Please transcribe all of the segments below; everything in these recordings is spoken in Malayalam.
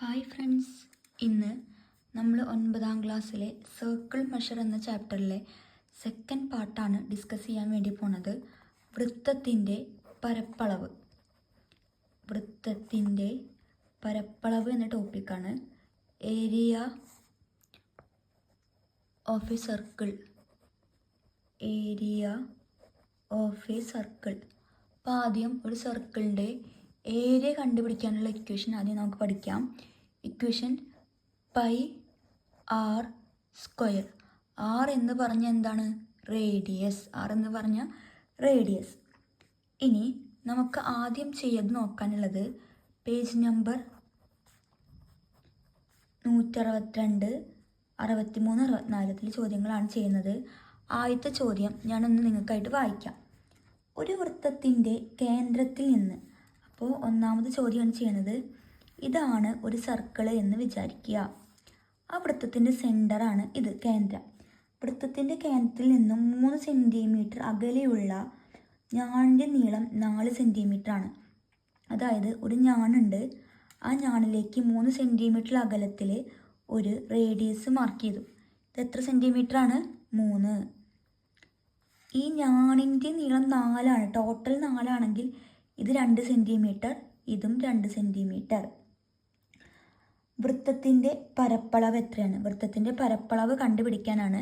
ഹായ് ഫ്രണ്ട്സ്, ഇന്ന് നമ്മൾ 9ാം ക്ലാസ്സിലെ സർക്കിൾ മെഷർ എന്ന ചാപ്റ്ററിലെ സെക്കൻഡ് പാർട്ടാണ് ഡിസ്കസ് ചെയ്യാൻ വേണ്ടി പോണത്. വൃത്തത്തിൻ്റെ പരപ്പളവ് എന്ന ടോപ്പിക്കാണ്. Area of a circle. അപ്പോൾ ആദ്യം ഒരു സർക്കിളിൻ്റെ ഏരിയ കണ്ടുപിടിക്കാനുള്ള ഇക്വേഷൻ ആദ്യം നമുക്ക് പഠിക്കാം. Equation pi r square. R എന്ന് പറഞ്ഞ എന്താണ്? റേഡിയസ്. ഇനി നമുക്ക് ആദ്യം ചെയ്ത് നോക്കാനുള്ളത് പേജ് നമ്പർ 162, 63, 64 ചോദ്യങ്ങളാണ് ചെയ്യുന്നത്. ആദ്യത്തെ ചോദ്യം ഞാനൊന്ന് നിങ്ങൾക്കായിട്ട് വായിക്കാം. ഒരു വൃത്തത്തിൻ്റെ കേന്ദ്രത്തിൽ നിന്ന്, അപ്പോൾ ഒന്നാമത്തെ ചോദ്യമാണ് ചെയ്യുന്നത്. ഇതാണ് ഒരു സർക്കിള് എന്ന് വിചാരിക്കുക. ആ വൃത്തത്തിൻ്റെ സെൻറ്ററാണ് ഇത്, കേന്ദ്രം. വൃത്തത്തിൻ്റെ കേന്ദ്രത്തിൽ നിന്നും 3 സെൻറ്റിമീറ്റർ അകലെയുള്ള ഞാണിൻ്റെ നീളം 4 സെൻറ്റിമീറ്റർ ആണ്. അതായത് ഒരു ഞാണുണ്ട്, ആ ഞാണിലേക്ക് 3 സെൻറ്റിമീറ്റർ അകലത്തിൽ ഒരു റേഡിയസ് മാർക്ക് ചെയ്തു. ഇത് എത്ര സെൻറ്റിമീറ്റർ ആണ്? 3. ഈ ഞാണിൻ്റെ നീളം 4 ആണ്. ടോട്ടൽ 4 ആണെങ്കിൽ ഇത് 2 സെൻറ്റിമീറ്റർ, ഇതും 2 സെൻറ്റിമീറ്റർ. വൃത്തത്തിൻ്റെ പരപ്പളവ് എത്രയാണ്? വൃത്തത്തിൻ്റെ പരപ്പളവ് കണ്ടുപിടിക്കാനാണ്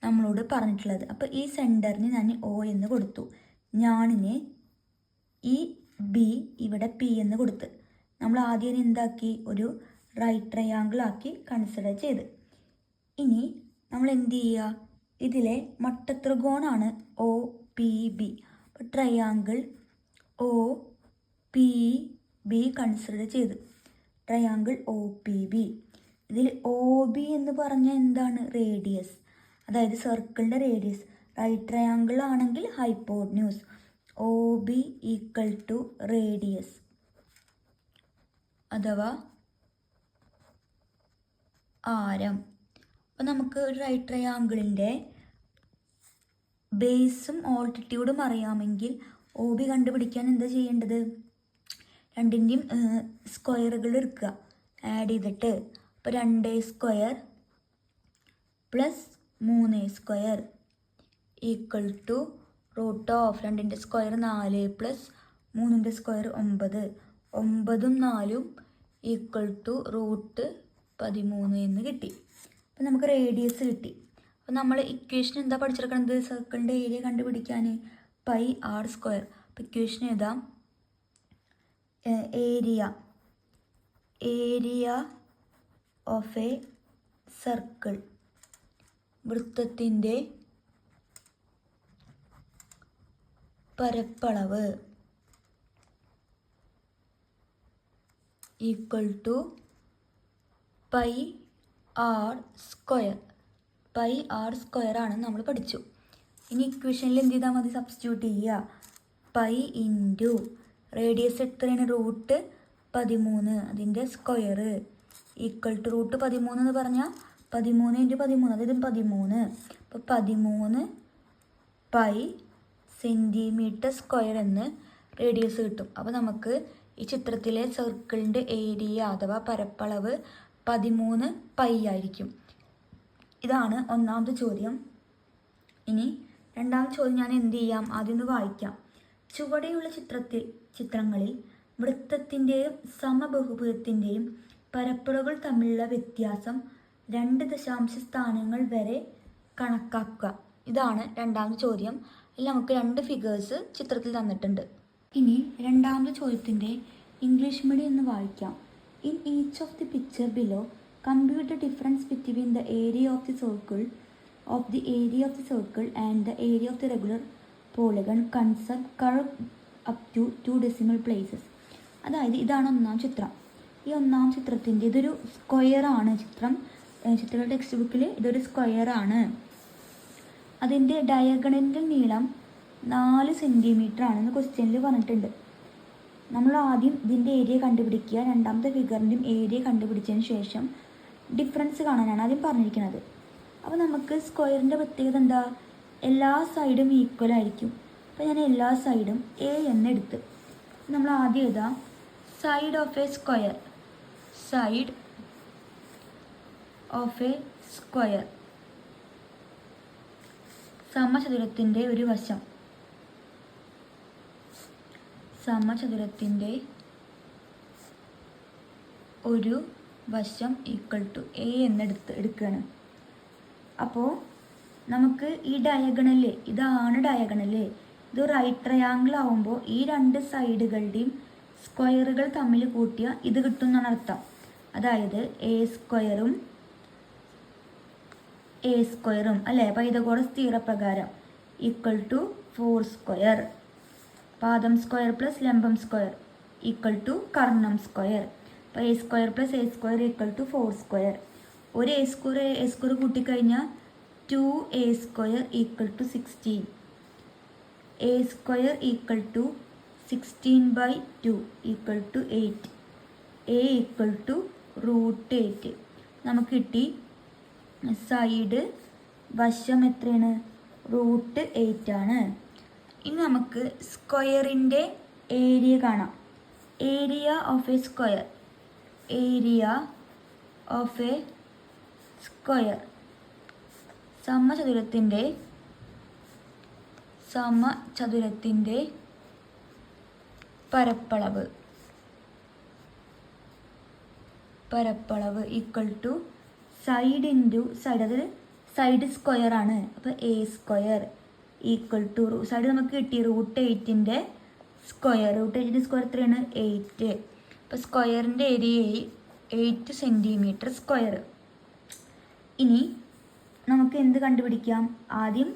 നമ്മളോട് പറഞ്ഞിട്ടുള്ളത്. അപ്പോൾ ഈ സെൻറ്ററിന് ഞാൻ O എന്ന് കൊടുത്തു, ഞാണിന് ഈ B ഇവിടെ P എന്ന് കൊടുത്ത്. നമ്മൾ ആദ്യം എന്താക്കി? ഒരു റൈറ്റ് ട്രയാങ്കിൾ ആക്കി കൺസിഡർ ചെയ്ത്. ഇനി നമ്മൾ എന്ത് ചെയ്യുക? ഇതിലെ മട്ടത്രികോണാണ് OPB. അപ്പോൾ ട്രയാങ്കിൾ OPB കൺസിഡർ ചെയ്ത്. Triangle OPB. ഇതിൽ OB എന്ന് പറഞ്ഞാൽ എന്താണ്? റേഡിയസ്, അതായത് സർക്കിളിൻ്റെ റേഡിയസ്. റൈറ്റ് ട്രയാങ്കിൾ ആണെങ്കിൽ hypotenuse. OB equal to radius അഥവാ ആരം. അപ്പോൾ നമുക്ക് ഒരു റൈറ്റ് ട്രയാങ്കിളിൻ്റെ ബേസും ഓൾട്ടിറ്റ്യൂഡും അറിയാമെങ്കിൽ OB കണ്ടുപിടിക്കാൻ എന്താ ചെയ്യേണ്ടത്? രണ്ടിൻ്റെയും സ്ക്വയറുകൾ എടുക്കുക, ആഡ് ചെയ്തിട്ട്. അപ്പോൾ 2a² plus 3a² equal to root of 2ൻ്റെ സ്ക്വയർ 4 പ്ലസ് 3ൻ്റെ സ്ക്വയർ 9. 9ഉം 4ഉം ഈക്വൽ ടു റൂട്ട് 13 എന്ന് കിട്ടി. അപ്പോൾ നമുക്ക് റേഡിയസ് കിട്ടി. അപ്പോൾ നമ്മൾ ഇക്വേഷൻ എന്താ പഠിച്ചെടുക്കുന്നത്? സർക്കിളിൻ്റെ ഏരിയ കണ്ടുപിടിക്കാൻ പൈ ആർ സ്ക്വയർ. അപ്പോൾ ഇക്വേഷൻ എഴുതാം. ഏരിയ ഓഫ് എ സർക്കിൾ, വൃത്തത്തിൻ്റെ പരപ്പളവ് equal to pi r square. Pi r square ആണ് നമ്മൾ പഠിച്ചു. ഇനി ഇക്വേഷനിൽ എന്ത് ചെയ്താൽ മതി? സബ്സ്റ്റിറ്റ്യൂട്ട് ചെയ്യുക. പൈ ഇൻറ്റു റേഡിയസ് എത്രയാണ്? റൂട്ട് 13, അതിൻ്റെ സ്ക്വയർ ഈക്വൽ ടു റൂട്ട് 13 എന്ന് പറഞ്ഞാൽ 13 ഇൻറ്റു 13, അതായത് 13. അപ്പോൾ 13 പൈ സെൻറ്റിമീറ്റർ സ്ക്വയർ എന്ന് റേഡിയസ് കിട്ടും. അപ്പോൾ നമുക്ക് ഈ ചിത്രത്തിലെ സർക്കിളിൻ്റെ ഏരിയ അഥവാ പരപ്പളവ് 13 പൈ ആയിരിക്കും. ഇതാണ് ഒന്നാമത്തെ ചോദ്യം. ഇനി രണ്ടാമത്തെ ചോദ്യം ഞാൻ എന്ത് ചെയ്യാം? ആദ്യം ഒന്ന് വായിക്കാം. ചുവടെയുള്ള ചിത്രങ്ങളിൽ വൃത്തത്തിൻ്റെയും സമബഹുഭുജത്തിൻ്റെയും പരപ്പളവുകൾ തമ്മിലുള്ള വ്യത്യാസം 2 ദശാംശ സ്ഥാനങ്ങൾ വരെ കണക്കാക്കുക. ഇതാണ് രണ്ടാമത്തെ ചോദ്യം. അതിൽ നമുക്ക് 2 ഫിഗേഴ്സ് ചിത്രത്തിൽ തന്നിട്ടുണ്ട്. ഇനി രണ്ടാമത്തെ ചോദ്യത്തിൻ്റെ ഇംഗ്ലീഷ് മീഡിയം എന്ന് വായിക്കാം. In each of the picture below compute the difference between the area of the circle and the area of the regular polygon concept curved up to 2 decimal places. അതായത് ഇതാണ് ഒന്നാം ചിത്രം. ഈ ഒന്നാം ചിത്രത്തിൻ്റെ ഇതൊരു സ്ക്വയറാണ്. ചിത്രങ്ങളുടെ ടെക്സ്റ്റ് ബുക്കിൽ ഇതൊരു സ്ക്വയറാണ്. അതിൻ്റെ ഡയഗണലിൻ്റെ നീളം 4 സെൻറ്റിമീറ്റർ ആണെന്ന് ക്വസ്റ്റ്യനിൽ പറഞ്ഞിട്ടുണ്ട്. നമ്മൾ ആദ്യം ഇതിൻ്റെ ഏരിയ കണ്ടുപിടിക്കുക. രണ്ടാമത്തെ ഫിഗറിൻ്റെയും ഏരിയ കണ്ടുപിടിച്ചതിന് ശേഷം ഡിഫറൻസ് കാണാനാണ് ആദ്യം പറഞ്ഞിരിക്കുന്നത്. അപ്പോൾ നമുക്ക് സ്ക്വയറിൻ്റെ പ്രത്യേകത എന്താ? എല്ലാ സൈഡും ഈക്വൽ ആയിരിക്കും. അപ്പോൾ ഞാൻ എല്ലാ സൈഡും A എന്ന് എടുത്ത് നമ്മൾ ആദ്യം എഴുതാം. Side of a square. Side of a square. സമചതുരത്തിൻ്റെ ഒരു വശം. സമചതുരത്തിൻ്റെ ഒരു വശം ഈക്വൽ ടു എ എടുക്കുകയാണ്. അപ്പോൾ നമുക്ക് ഈ ഡയഗണല്, ഇതാണ് ഡയഗണല്, ഇത് റൈറ്റ് ട്രയാങ്കിൾ ആവുമ്പോൾ ഈ രണ്ട് സൈഡുകളുടെയും സ്ക്വയറുകൾ തമ്മിൽ കൂട്ടിയ ഇത് കിട്ടും എന്നാണ് അർത്ഥം. അതായത് എ സ്ക്വയറും അല്ലേ, പൈതഗോറസ് തിയറപ്രകാരം ഈക്വൽ ടു 4 സ്ക്വയർ. പാദം സ്ക്വയർ പ്ലസ് ലംബം സ്ക്വയർ ഈക്വൽ ടു കർണം സ്ക്വയർ. അപ്പോൾ a square plus a square equal to 4 square. ഒരു എ സ്ക്വയർ കൂട്ടിക്കഴിഞ്ഞാൽ 2a square equal to 16. A square equal to 16/2 equal to 8. A equal to √8. നമുക്ക് കിട്ടി സൈഡ് വശം എത്രയാണ്? √8 ആണ്. ഇനി നമുക്ക് സ്ക്വയറിൻ്റെ ഏരിയ കാണാം. Area of a square. Area of a square. സമചതുരത്തിൻ്റെ പരപ്പളവ് equal to side into side, അതായത് സൈഡ് സ്ക്വയർ ആണ്. അപ്പോൾ a square equal to side നമുക്ക് കിട്ടി √8ൻ്റെ സ്ക്വയർ. √8ൻ്റെ സ്ക്വയർ എത്രയാണ്? 8. അപ്പോൾ സ്ക്വയറിൻ്റെ ഏരിയ 8 സെൻറ്റിമീറ്റർ സ്ക്വയർ. ഇനി നമുക്ക് എന്ത് കണ്ടുപിടിക്കാം? ആദ്യം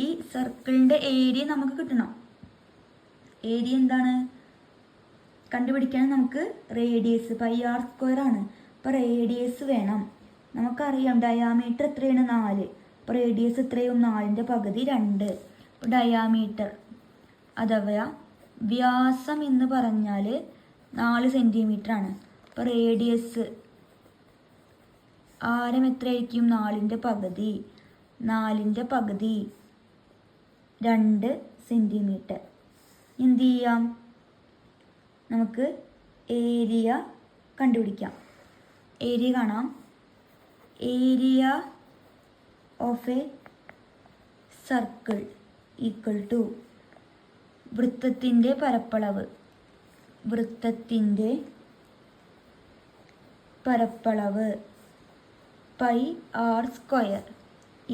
ഈ സർക്കിളിൻ്റെ ഏരിയ നമുക്ക് കിട്ടണം. ഏരിയ എന്താണ് കണ്ടുപിടിക്കാൻ? നമുക്ക് റേഡിയസ് πr² ആണ്. അപ്പോൾ റേഡിയസ് വേണം. നമുക്കറിയാം ഡയാമീറ്റർ എത്രയാണ്? 4. അപ്പോൾ റേഡിയസ് എത്രയും? 4ൻ്റെ പകുതി 2. അപ്പോൾ ഡയാമീറ്റർ അഥവാ വ്യാസം എന്ന് പറഞ്ഞാൽ 4 സെൻറ്റിമീറ്റർ ആണ്. അപ്പോൾ റേഡിയസ് ആരം എത്രയായിരിക്കും? 4ൻ്റെ പകുതി. 4ൻ്റെ പകുതി 2 സെൻറ്റിമീറ്റർ. എന്ത് ചെയ്യാം? നമുക്ക് ഏരിയ കണ്ടുപിടിക്കാം. ഏരിയ കാണാം. Area of a circle equal to വൃത്തത്തിൻ്റെ പരപ്പളവ്. വൃത്തത്തിൻ്റെ പരപ്പളവ് πr²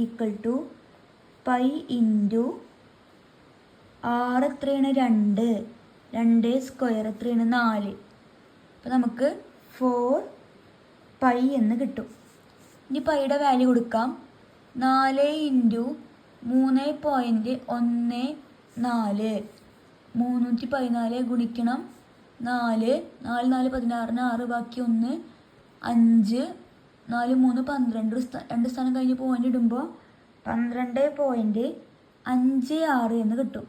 equal to π into r എത്രയാണ്? 2. 2 സ്ക്വയർ എത്രയാണ്? 4. അപ്പോൾ നമുക്ക് 4π എന്ന് കിട്ടും. ഇനി പൈയുടെ വാല്യൂ കൊടുക്കാം. 4 ഇൻറ്റു 3.14 314 ഗുണിക്കണം 4. 4 4 16, 6 ബാക്കി 1 5 4 3 12. 2 സ്ഥാനം കഴിഞ്ഞ് പോയിൻ്റ് ഇടുമ്പോൾ 12.56 എന്ന് കിട്ടും.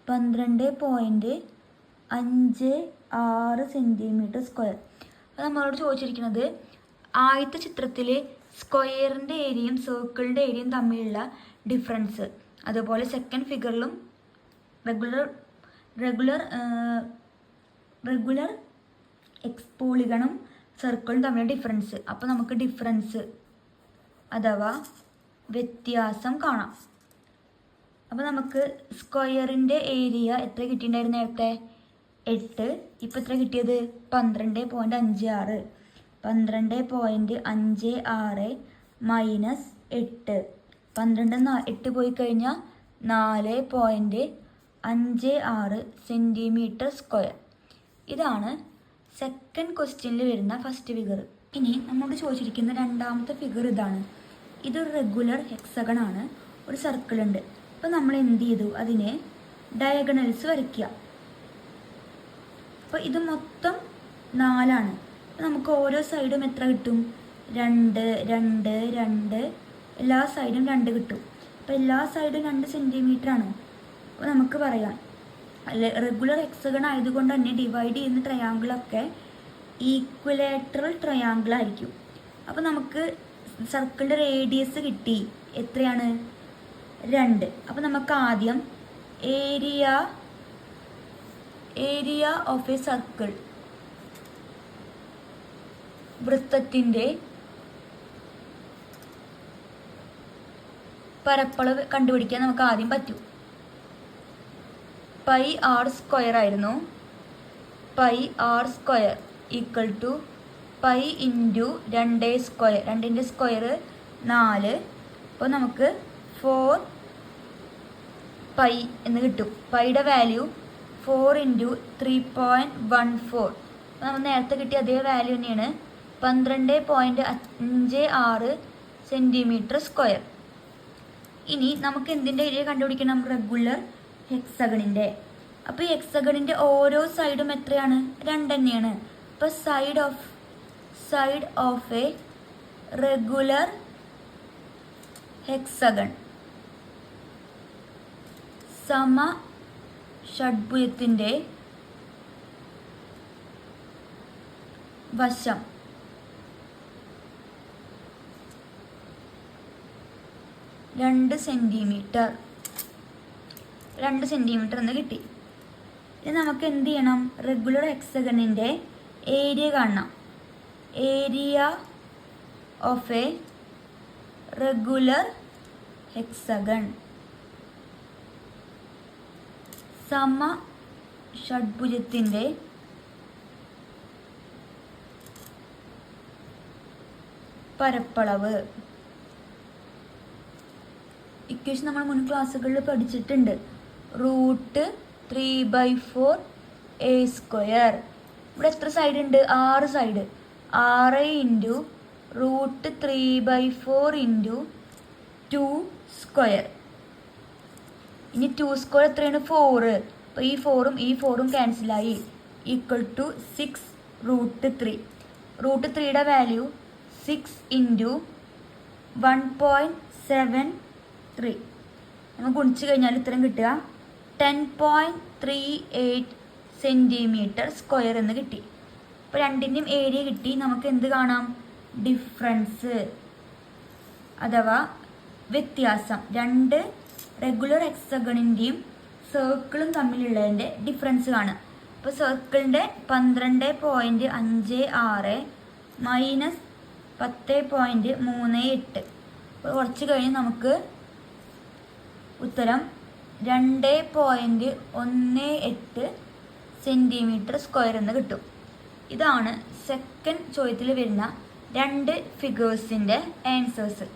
12.56 സെൻറ്റിമീറ്റർ സ്ക്വയർ. അപ്പോൾ നമ്മളോട് ചോദിച്ചിരിക്കുന്നത് ആദ്യത്തെ ചിത്രത്തിൽ സ്ക്വയറിൻ്റെ ഏരിയയും സർക്കിളിൻ്റെ ഏരിയയും തമ്മിലുള്ള ഡിഫറൻസ്, അതുപോലെ സെക്കൻഡ് ഫിഗറിലും റെഗുലർ എക്സ്പോളിഗണും സർക്കിളും തമ്മിലുള്ള ഡിഫറൻസ്. അപ്പോൾ നമുക്ക് ഡിഫറൻസ് അഥവാ വ്യത്യാസം കാണാം. അപ്പോൾ നമുക്ക് സ്ക്വയറിൻ്റെ ഏരിയ എത്ര കിട്ടിയിട്ടുണ്ടായിരുന്നു നേരത്തെ? 8. ഇപ്പോൾ എത്ര കിട്ടിയത്? 12.56. 12.56 മൈനസ് 8. 12 8 പോയി കഴിഞ്ഞാൽ 4.56 സെൻറ്റിമീറ്റർ സ്ക്വയർ. ഇതാണ് സെക്കൻഡ് ക്വസ്റ്റ്യനിൽ വരുന്ന ഫസ്റ്റ് ഫിഗർ. ഇനി നമ്മളോട് ചോദിച്ചിരിക്കുന്ന രണ്ടാമത്തെ ഫിഗർ ഇതാണ്. ഇതൊരു റെഗുലർ ഹെക്സഗൺ ആണ്. ഒരു സർക്കിൾ ഉണ്ട്. അപ്പോൾ നമ്മൾ എന്ത് ചെയ്തു? അതിനെ ഡയഗണൽസ് വരയ്ക്കുക. അപ്പോൾ ഇത് മൊത്തം 4 ആണ്. അപ്പോൾ നമുക്ക് ഓരോ സൈഡും എത്ര കിട്ടും? 2 2 2. എല്ലാ സൈഡും 2 കിട്ടും. അപ്പോൾ എല്ലാ സൈഡും 2 സെൻറ്റിമീറ്റർ ആണ്. അപ്പോൾ നമുക്ക് പറയാം റെഗുലർ ഹെക്സഗൺ ആയതുകൊണ്ട് തന്നെ ഡിവൈഡ് ചെയ്യുന്ന ട്രയാങ്കിളൊക്കെ ഈക്വലേറ്ററൽ ട്രയാങ്കിൾ ആയിരിക്കും. അപ്പോൾ നമുക്ക് സർക്കിളിൻ്റെ റേഡിയസ് കിട്ടി. എത്രയാണ്? 2. അപ്പോൾ നമുക്ക് ആദ്യം ഏരിയ ഓഫ് എ സർക്കിൾ വൃത്തത്തിൻ്റെ പരപ്പളവ് കണ്ടുപിടിക്കാൻ നമുക്ക് ആദ്യം പറ്റൂ. പൈ ആർ സ്ക്വയർ ആയിരുന്നു. Pi r square equal to pi into 2 square. 2ൻ്റെ സ്ക്വയർ 4. അപ്പോൾ നമുക്ക് 4 പൈ എന്ന് കിട്ടും. പൈയുടെ വാല്യൂ 4 ഇൻറ്റു 3.14. അപ്പോൾ നമ്മൾ നേരത്തെ കിട്ടിയ അതേ വാല്യൂ തന്നെയാണ്, 12.56 സെൻറ്റിമീറ്റർ സ്ക്വയർ. ഇനി നമുക്ക് എന്തിൻ്റെ ഏരിയ കണ്ടുപിടിക്കണം? റെഗുലർ ഹെക്സഗണിൻ്റെ. അപ്പോൾ ഈ ഹെക്സഗണിൻ്റെ ഓരോ സൈഡും എത്രയാണ്? 2 തന്നെയാണ്. അപ്പോൾ side of A regular hexagon സമ ഷഡ്ഭുജത്തിൻ്റെ വശം രണ്ട് സെൻറ്റിമീറ്റർ എന്ന് കിട്ടി. ഇനി നമുക്ക് എന്ത് ചെയ്യണം? റെഗുലർ ഹെക്സഗണിൻ്റെ ഏരിയ കാണണം. Area of A regular hexagon സമ ഷഡ്ഭുജത്തിൻ്റെ പരപ്പളവ്. ഇക്വേഷൻ നമ്മൾ മുൻ ക്ലാസ്സുകളിൽ പഠിച്ചിട്ടുണ്ട്. √3/4 ഇവിടെ എത്ര സൈഡ് ഉണ്ട്? 6 സൈഡ്. 6 into √3/4 into 2 square. ഇനി 2 സ്ക്വയർ എത്രയാണ്? 4. അപ്പോൾ ഈ 4ഉം ക്യാൻസലായി. Equal to 6√3. √3യുടെ വാല്യൂ 6 ഇൻറ്റു 1.73. നമ്മൾ ഗുണിച്ച് കഴിഞ്ഞാൽ ഇത്രയും കിട്ടുക 10.38 സെൻറ്റിമീറ്റർ സ്ക്വയർ എന്ന് കിട്ടി. അപ്പോൾ രണ്ടിൻ്റെയും ഏരിയ കിട്ടി. നമുക്ക് എന്ത് കാണാം? ഡിഫറൻസ് അഥവാ വ്യത്യാസം. രണ്ട് റെഗുലർ ഹെക്സഗണിൻ്റെയും സർക്കിളും തമ്മിലുള്ളതിൻ്റെ ഡിഫറൻസ് കാണാം. അപ്പോൾ സർക്കിളിൻ്റെ 12.56 മൈനസ് 10.38. അപ്പോൾ കുറച്ച് കഴിഞ്ഞ് നമുക്ക് ഉത്തരം 2.18 സെൻറ്റിമീറ്റർ സ്ക്വയർ എന്ന് കിട്ടും. ഇതാണ് സെക്കൻഡ് ചോദ്യത്തിൽ വരുന്ന 2 ഫിഗേഴ്സിൻ്റെ ആൻസേഴ്സ്.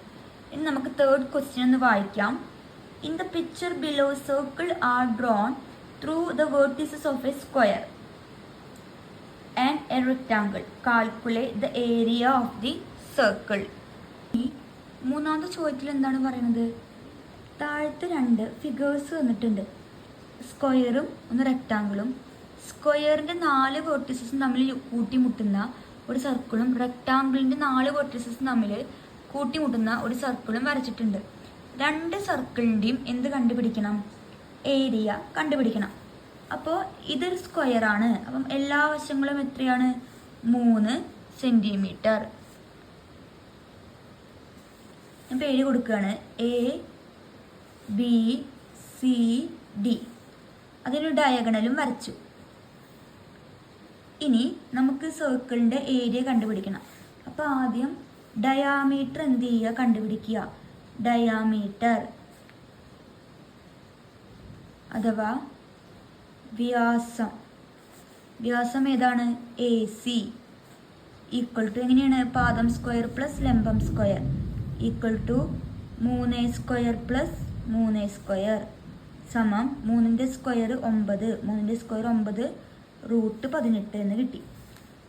ഇനി നമുക്ക് തേർഡ് ക്വസ്റ്റ്യൻ ഒന്ന് വായിക്കാം. In the picture below circle are drawn through the vertices of a square and A rectangle. Calculate the area of the circle. ഈ മൂന്നാമത്തെ ചോദ്യത്തിൽ എന്താണ് പറയുന്നത്? താഴത്തെ 2 ഫിഗേഴ്സ് തന്നിട്ടുണ്ട്. സ്ക്വയറും ഒന്ന് റെക്ടാങ്കിളും. സ്ക്വയറിൻ്റെ 4 വേർട്ടീസസും തമ്മിൽ കൂട്ടിമുട്ടുന്ന ഒരു സർക്കിളും റെക്ടാങ്കിളിൻ്റെ 4 വേർട്ടീസസും തമ്മിൽ കൂട്ടിമുട്ടുന്ന ഒരു സർക്കിളും വരച്ചിട്ടുണ്ട്. 2 സർക്കിളിൻ്റെയും എന്ത് കണ്ടുപിടിക്കണം? ഏരിയ കണ്ടുപിടിക്കണം. അപ്പോൾ ഇതൊരു സ്ക്വയറാണ്. അപ്പം എല്ലാ വശങ്ങളും എത്രയാണ്? 3 സെൻറ്റിമീറ്റർ. ഞാൻ പേര് കൊടുക്കുകയാണ്. ABCD. അതിനൊരു ഡയഗണലും വരച്ചു. ഇനി നമുക്ക് സർക്കിളിൻ്റെ ഏരിയ കണ്ടുപിടിക്കണം. അപ്പോൾ ആദ്യം ഡയാമീറ്റർ എന്ത് ചെയ്യുക? കണ്ടുപിടിക്കുക. ഡയാമീറ്റർ അഥവാ വ്യാസം ഏതാണ്? AC ഈക്വൽ ടു എങ്ങനെയാണ്? പാദം സ്ക്വയർ പ്ലസ് ലംബം square equal to 3 square plus 3 square സമം 3ൻ്റെ സ്ക്വയർ 9. 3ൻ്റെ സ്ക്വയർ 9 √18 എന്ന് കിട്ടി.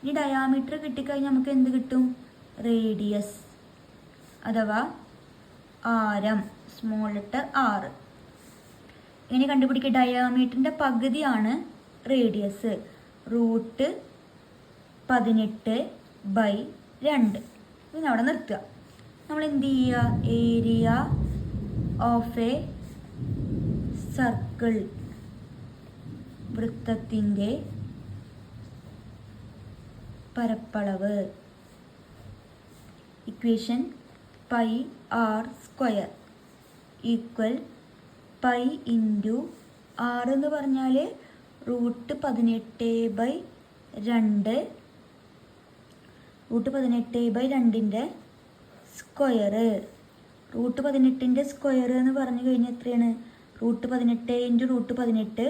ഇനി ഡയാമീറ്റർ കിട്ടിക്കഴിഞ്ഞാൽ നമുക്ക് എന്ത് കിട്ടും? റേഡിയസ് അഥവാ ആരം, സ്മോൾ ലെറ്റർ R. ഇങ്ങനെ കണ്ടുപിടിക്കുക. ഡയാമീറ്ററിൻ്റെ പകുതിയാണ് റേഡിയസ്. √18/2. ഇനി അവിടെ നിർത്തുക. നമ്മൾ എന്ത് ചെയ്യുക? ഏരിയ ഓഫ് എ സർക്കിൾ, വൃത്തത്തിൻ്റെ പരപ്പളവ്. Equation pi r square equal pi into R എന്ന് പറഞ്ഞാൽ √18/2 √18/2 സ്ക്വയർ. √18 സ്ക്വയർ എന്ന് പറഞ്ഞു കഴിഞ്ഞാൽ എത്രയാണ്? √18 ഇൻറ്റു √18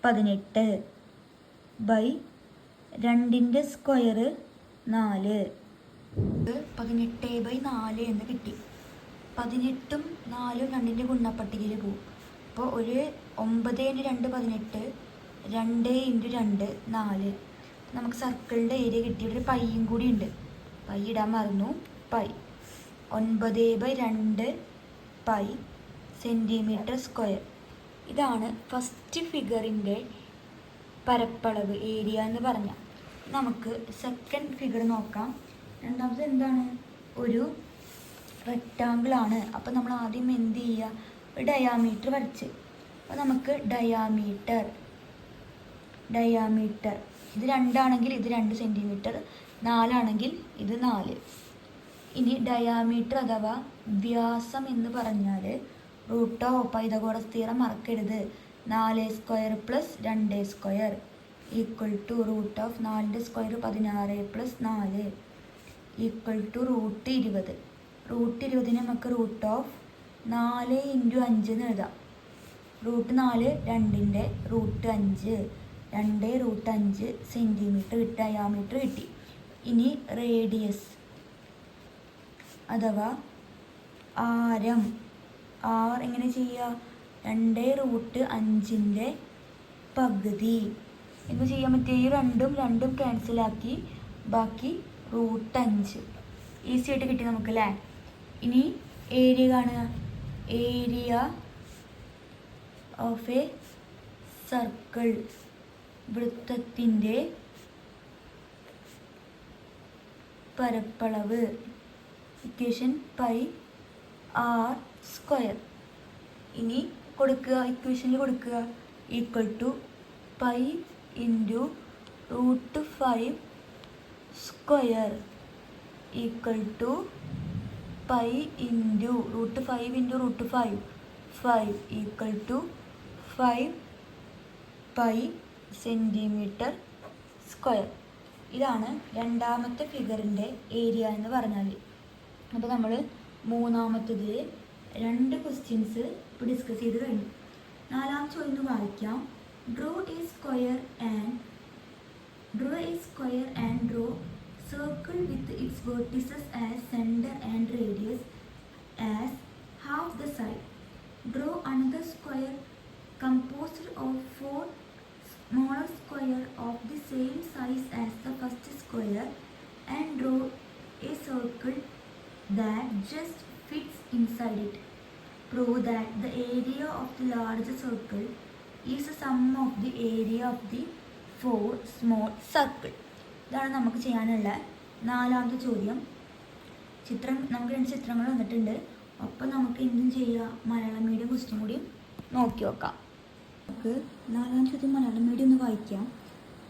18/2 സ്ക്വയർ 4. 18/4 എന്ന് കിട്ടി. 18ഉം 4ഉം 2ൻ്റെ ഗുണപ്പട്ടികയിൽ പോകും. അപ്പോൾ ഒരു 9 × 2 18, 2 × 2 4. നമുക്ക് സർക്കിളിൻ്റെ ഏരിയ കിട്ടി. ഇവിടെ ഒരു പൈയും കൂടി ഉണ്ട്, പൈ ഇടാൻ മറന്നു. Pi 9/2 pi centimetre square. ഇതാണ് ഫസ്റ്റ് ഫിഗറിൻ്റെ പരപ്പളവ്, ഏരിയ എന്ന് പറഞ്ഞാൽ. നമുക്ക് സെക്കൻഡ് ഫിഗർ നോക്കാം. രണ്ടാമത് എന്താണ്? ഒരു റെക്റ്റാങ്കിൾ ആണ്. അപ്പോൾ നമ്മൾ ആദ്യം എന്ത് ചെയ്യുക? ഒരു ഡയാമീറ്റർ വരച്ച്. അപ്പോൾ നമുക്ക് ഡയാമീറ്റർ ഇത് 2 ആണെങ്കിൽ ഇത് 2 സെൻറ്റിമീറ്റർ, 4 ആണെങ്കിൽ ഇത് 4. ഇനി ഡയാമീറ്റർ അഥവാ വ്യാസം എന്ന് പറഞ്ഞാൽ റൂട്ട് ഓഫ് പൈതഗോറസ് തിയറം മറക്കരുത്. 4 square plus 2 square equal to root of 4ൻ്റെ സ്ക്വയർ 16 പ്ലസ് 4 ഈക്വൽ ടു √20. √20 നമുക്ക് റൂട്ട് ഓഫ് 4 × 5 എന്ന് എഴുതാം. √4 2ൻ്റെ √5 2 √5 സെൻറ്റിമീറ്റർ ഡയാമീറ്റർ കിട്ടി. ഇനി റേഡിയസ് അഥവാ ആരം, ആർ എങ്ങനെ ചെയ്യുക? 2 √5ൻ്റെ പകുതി എന്ന് ചെയ്യാൻ പറ്റിയ. ഈ രണ്ടും ക്യാൻസലാക്കി ബാക്കി √5 ഈസി ആയിട്ട് കിട്ടി നമുക്ക് അല്ലേ. ഇനി ഏരിയ കാണുക. ഏരിയ ഓഫ് എ സർക്കിൾ, വൃത്തത്തിൻ്റെ പരപ്പളവ്. Equation πr². ഇനി കൊടുക്കുക, ഇക്വേഷനിൽ കൊടുക്കുക equal to pi into √5 square equal to pi into √5 into √5 5 equal to 5 pi centimetre square. ഇതാണ് രണ്ടാമത്തെ ഫിഗറിൻ്റെ ഏരിയ എന്ന് പറഞ്ഞാൽ. അപ്പോൾ നമ്മൾ മൂന്നാമത്തത് 2 ക്വസ്റ്റ്യൻസ് ഇപ്പോൾ ഡിസ്കസ് ചെയ്ത് കഴിഞ്ഞു. നാലാമത്തെ ചോദ്യം വായിക്കാം. Draw A square and draw circle with its vertices as center and radius as half the side. Draw another square composed of 4 smaller squares of the same size as the first square and draw a circle that just fits inside it. Prove that the area of the large circle is the sum of the area of the 4 small circles. ഇതാണ് നമുക്ക് ചെയ്യാനുള്ള നാലാമത്തെ ചോദ്യം. നമുക്ക് 2 ചിത്രങ്ങൾ വന്നിട്ടുണ്ട്. അപ്പം നമുക്ക് എന്തും ചെയ്യുക, മലയാളം മീഡിയം ക്വസ്റ്റ്യൻ കൂടി നോക്കി നോക്കാം. നമുക്ക് നാലാമത്തെ ചോദ്യം മലയാളം മീഡിയം ഒന്ന് വായിക്കാം.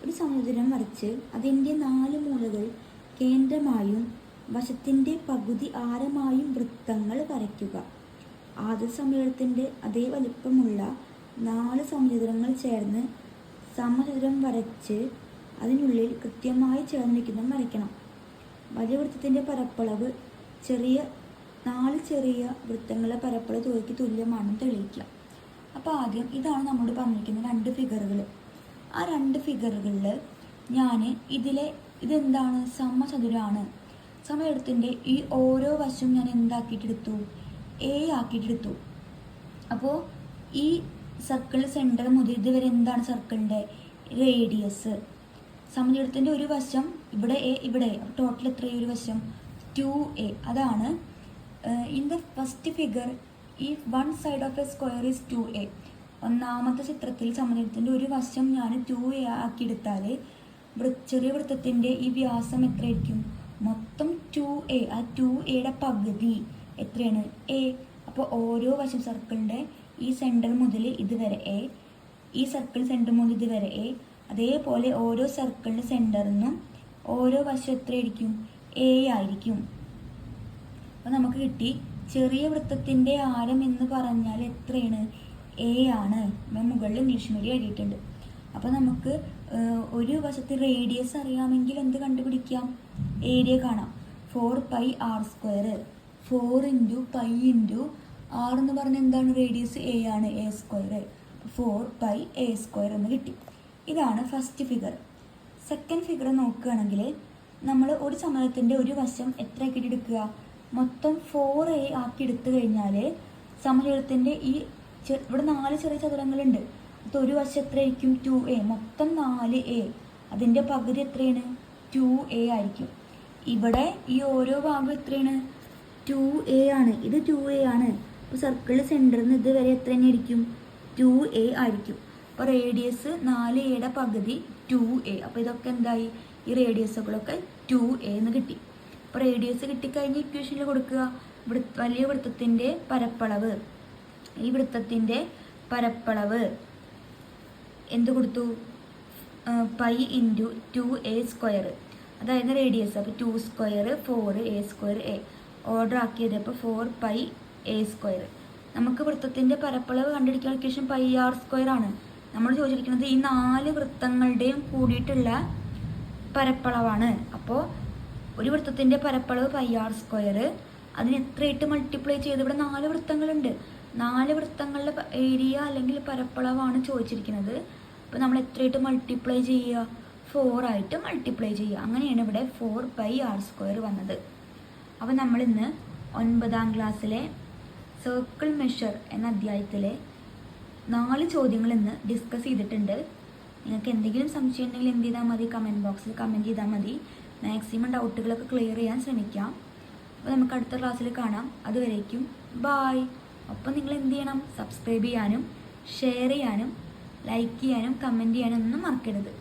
ഒരു സമചതുരം വരച്ച് അതിൻ്റെ 4 മൂലകൾ കേന്ദ്രമായും വശത്തിൻ്റെ പകുതി ആരമായും വൃത്തങ്ങൾ വരയ്ക്കുക. ആദ്യ സമചതുരത്തിൻ്റെ അതേ വലിപ്പമുള്ള 4 സമചതുരങ്ങൾ ചേർന്ന് സമചതുരം വരച്ച് അതിനുള്ളിൽ കൃത്യമായി ചേർന്നിരിക്കുന്നതും വരയ്ക്കണം. വലിയ വൃത്തത്തിൻ്റെ പരപ്പളവ് 4 ചെറിയ വൃത്തങ്ങളുടെ പരപ്പളവ് തുകയ്ക്ക് തുല്യമാണെന്ന് തെളിയിക്കുക. അപ്പോൾ ആദ്യം ഇതാണ് നമ്മളോട് പറഞ്ഞിരിക്കുന്ന 2 ഫിഗറുകൾ. ആ 2 ഫിഗറുകളിൽ ഞാൻ ഇതെന്താണ്? സമചതുരമാണ്. സമചതുരത്തിൻ്റെ ഈ ഓരോ വശവും ഞാൻ എന്താക്കിയിട്ടെടുത്തു? എ ആക്കിയിട്ടെടുത്തു. അപ്പോൾ ഈ സർക്കിൾ സെൻറ്റർ മുതൽ ഇതുവരെ എന്താണ് സർക്കിളിൻ്റെ റേഡിയസ്? സമചതുരത്തിൻ്റെ ഒരു വശം ഇവിടെ എ, ഇവിടെ ടോട്ടൽ എത്രയും ഒരു വശം 2a. അതാണ് in the first figure if one side of a square is 2a. ഒന്നാമത്തെ ചിത്രത്തിൽ സമചതുരത്തിൻ്റെ ഒരു വശം ഞാൻ 2a ആക്കിയെടുത്താൽ ചെറിയ വൃത്തത്തിൻ്റെ ഈ വ്യാസം എത്രയായിരിക്കും? മൊത്തം 2a. ആ 2aയുടെ പകുതി എത്രയാണ്? a. അപ്പോൾ ഓരോ വശം സർക്കിളിൻ്റെ ഈ സെൻറ്റർ മുതൽ ഇതുവരെ a, ഈ സർക്കിൾ സെൻറ്റർ മുതൽ ഇതുവരെ a, അതേപോലെ ഓരോ സർക്കിളിൻ്റെ സെൻറ്ററിൽ നിന്നും ഓരോ വശം എത്രയായിരിക്കും? a ആയിരിക്കും. അപ്പോൾ നമുക്ക് കിട്ടി ചെറിയ വൃത്തത്തിൻ്റെ ആരം എന്ന് പറഞ്ഞാൽ എത്രയാണ്? a ആണ്. മുകളിൽ ഇംഗ്ലീഷ് മീഡിയം എഴുതിയിട്ടുണ്ട്. അപ്പോൾ നമുക്ക് ഒരു വശത്ത് റേഡിയസ് അറിയാമെങ്കിൽ എന്ത് കണ്ടുപിടിക്കാം? ഏരിയ കാണാം. 4πr². 4 × π × r എന്ന് പറഞ്ഞാൽ എന്താണ്? റേഡിയസ് a ആണ്, a². 4πa² എന്ന് കിട്ടി. ഇതാണ് ഫസ്റ്റ് ഫിഗർ. സെക്കൻഡ് ഫിഗർ നോക്കുകയാണെങ്കിൽ നമ്മൾ ഒരു സമതലത്തിൻ്റെ ഒരു വശം എത്ര ആക്കിയിട്ട് എടുക്കുക? മൊത്തം 4a ആക്കി എടുത്തു കഴിഞ്ഞാൽ സമതലത്തിൻ്റെ ഇവിടെ 4 ചെറിയ ചതുരങ്ങളുണ്ട്. അത് ഒരു വശം എത്രയായിരിക്കും? 2a. മൊത്തം 4a. അതിൻ്റെ പകുതി എത്രയാണ്? 2a ആയിരിക്കും. ഇവിടെ ഈ ഓരോ ഭാഗം എത്രയാണ്? 2a ആണ്. ഇത് 2a ആണ്. അപ്പോൾ സർക്കിളിൽ സെൻറ്ററിൽ നിന്ന് ഇതുവരെ എത്ര തന്നെയായിരിക്കും? 2a ആയിരിക്കും. അപ്പോൾ റേഡിയസ് 4aയുടെ പകുതി 2a. അപ്പോൾ ഇതൊക്കെ എന്തായി? ഈ റേഡിയസുകളൊക്കെ 2a എന്ന് കിട്ടി. അപ്പോൾ റേഡിയസ് കിട്ടിക്കഴിഞ്ഞ് ഇക്വേഷനിൽ കൊടുക്കുക. വലിയ വൃത്തത്തിൻ്റെ പരപ്പളവ്, ഈ വൃത്തത്തിൻ്റെ പരപ്പളവ് എന്ത് കൊടുത്തു? π × 2a². അതായത് റേഡിയസ്. അപ്പോൾ 2² 4a²a ഓർഡർ ആക്കിയത്. അപ്പോൾ 4πa². നമുക്ക് വൃത്തത്തിൻ്റെ പരപ്പളവ് കണ്ടുപിടിക്കാൻ ഇക്വേഷൻ πr² ആണ്. നമ്മൾ ചോദിച്ചിരിക്കുന്നത് ഈ 4 വൃത്തങ്ങളുടെയും കൂടിയിട്ടുള്ള പരപ്പളവാണ്. അപ്പോൾ ഒരു വൃത്തത്തിൻ്റെ പരപ്പളവ് πr². അതിന് എത്രയായിട്ട് മൾട്ടിപ്ലൈ ചെയ്ത്? ഇവിടെ 4 വൃത്തങ്ങളുണ്ട്. 4 വൃത്തങ്ങളുടെ ഏരിയ അല്ലെങ്കിൽ പരപ്പളവാണ് ചോദിച്ചിരിക്കുന്നത്. അപ്പോൾ നമ്മൾ എത്രയായിട്ട് മൾട്ടിപ്ലൈ ചെയ്യുക? 4 ആയിട്ട് മൾട്ടിപ്ലൈ ചെയ്യുക. അങ്ങനെയാണ് ഇവിടെ 4πr² വന്നത്. അപ്പോൾ നമ്മളിന്ന് 9ാം ക്ലാസ്സിലെ സർക്കിൾ മെഷർ എന്ന അധ്യായത്തിലെ 4 ചോദ്യങ്ങൾ ഇന്ന് ഡിസ്കസ് ചെയ്തിട്ടുണ്ട്. നിങ്ങൾക്ക് എന്തെങ്കിലും സംശയം ഉണ്ടെങ്കിൽ എന്ത് ചെയ്താൽ മതി? കമൻറ്റ് ബോക്സിൽ കമൻറ്റ് ചെയ്താൽ മതി. മാക്സിമം ഡൗട്ടുകളൊക്കെ ക്ലിയർ ചെയ്യാൻ ശ്രമിക്കാം. അപ്പോൾ നമുക്ക് അടുത്ത ക്ലാസ്സിൽ കാണാം. അതുവരേക്കും ബായ്. ഒപ്പം നിങ്ങൾ എന്ത് ചെയ്യണം? സബ്സ്ക്രൈബ് ചെയ്യാനും ഷെയർ ചെയ്യാനും ലൈക്ക് ചെയ്യാനും കമൻറ്റ് ചെയ്യാനും ഒന്നും മറക്കരുത്.